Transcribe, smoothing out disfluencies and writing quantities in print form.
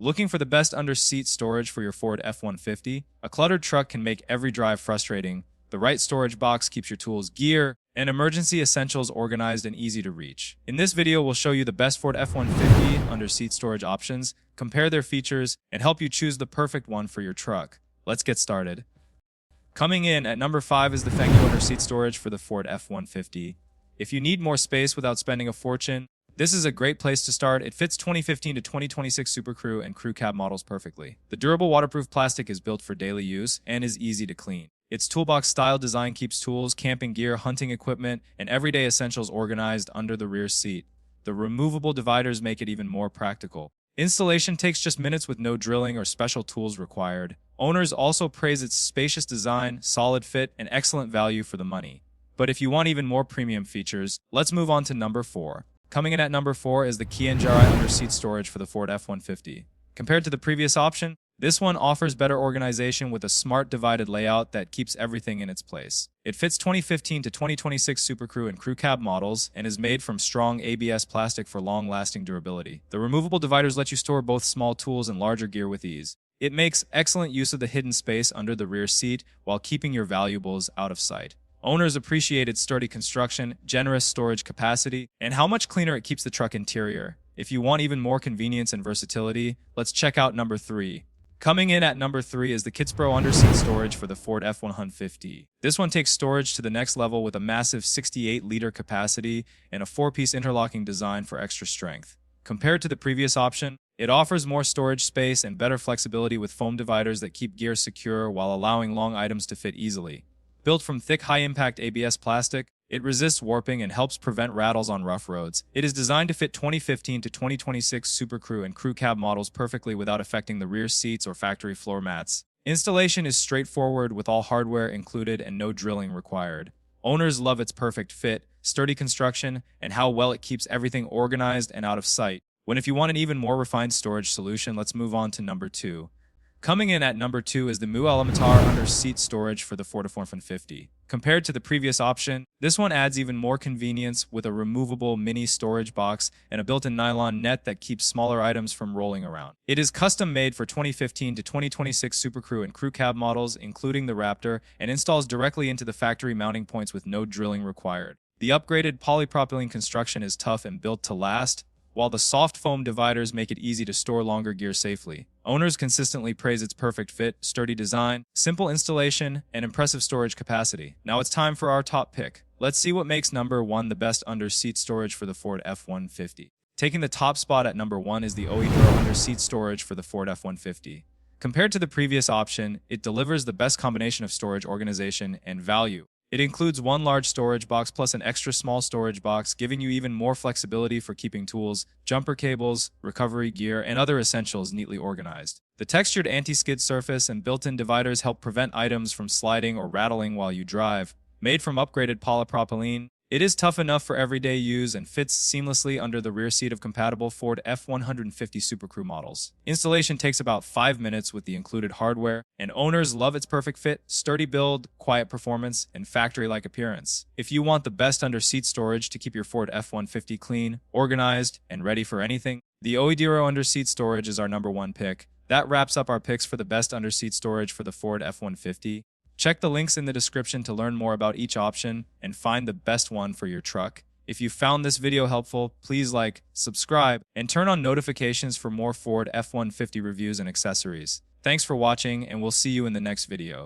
Looking for the best under-seat storage for your Ford F-150? A cluttered truck can make every drive frustrating. The right storage box keeps your tools, gear, and emergency essentials organized and easy to reach. In this video, we'll show you the best Ford F-150 under-seat storage options, compare their features, and help you choose the perfect one for your truck. Let's get started. Coming in at number 5 is the FengYu under-seat storage for the Ford F-150. If you need more space without spending a fortune, this is a great place to start. It fits 2015 to 2026 Super Crew and Crew Cab models perfectly. The durable waterproof plastic is built for daily use and is easy to clean. Its toolbox-style design keeps tools, camping gear, hunting equipment, and everyday essentials organized under the rear seat. The removable dividers make it even more practical. Installation takes just minutes with no drilling or special tools required. Owners also praise its spacious design, solid fit, and excellent value for the money. But if you want even more premium features, let's move on to number 4. Coming in at number 4 is the KINGGERI under-seat storage for the Ford F-150. Compared to the previous option, this one offers better organization with a smart divided layout that keeps everything in its place. It fits 2015 to 2026 Super Crew and Crew Cab models and is made from strong ABS plastic for long-lasting durability. The removable dividers let you store both small tools and larger gear with ease. It makes excellent use of the hidden space under the rear seat while keeping your valuables out of sight. Owners appreciate its sturdy construction, generous storage capacity, and how much cleaner it keeps the truck interior. If you want even more convenience and versatility, let's check out number 3. Coming in at number 3 is the KitsPro under-seat storage for the Ford F-150. This one takes storage to the next level with a massive 68-liter capacity and a 4-piece interlocking design for extra strength. Compared to the previous option, it offers more storage space and better flexibility with foam dividers that keep gear secure while allowing long items to fit easily. Built from thick, high-impact ABS plastic, it resists warping and helps prevent rattles on rough roads. It is designed to fit 2015 to 2026 Super Crew and Crew Cab models perfectly without affecting the rear seats or factory floor mats. Installation is straightforward with all hardware included and no drilling required. Owners love its perfect fit, sturdy construction, and how well it keeps everything organized and out of sight. If you want an even more refined storage solution, let's move on to number 2. Coming in at number 2 is the WHALEMOTOR under-seat storage for the Ford F150. Compared to the previous option, this one adds even more convenience with a removable mini storage box and a built-in nylon net that keeps smaller items from rolling around. It is custom-made for 2015 to 2026 Super Crew and Crew Cab models, including the Raptor, and installs directly into the factory mounting points with no drilling required. The upgraded polypropylene construction is tough and built to last, while the soft foam dividers make it easy to store longer gear safely. Owners consistently praise its perfect fit, sturdy design, simple installation, and impressive storage capacity. Now it's time for our top pick. Let's see what makes number 1 the best under-seat storage for the Ford F-150. Taking the top spot at number 1 is the OEDRO under-seat storage for the Ford F-150. Compared to the previous option, it delivers the best combination of storage organization and value. It includes one large storage box plus an extra small storage box, giving you even more flexibility for keeping tools, jumper cables, recovery gear, and other essentials neatly organized. The textured anti-skid surface and built-in dividers help prevent items from sliding or rattling while you drive. Made from upgraded polypropylene, it is tough enough for everyday use and fits seamlessly under the rear seat of compatible Ford F-150 Super Crew models. Installation takes about 5 minutes with the included hardware, and owners love its perfect fit, sturdy build, quiet performance, and factory-like appearance. If you want the best under-seat storage to keep your Ford F-150 clean, organized, and ready for anything, the OEDRO under-seat storage is our number 1 pick. That wraps up our picks for the best under-seat storage for the Ford F-150. Check the links in the description to learn more about each option and find the best one for your truck. If you found this video helpful, please like, subscribe, and turn on notifications for more Ford F-150 reviews and accessories. Thanks for watching, and we'll see you in the next video.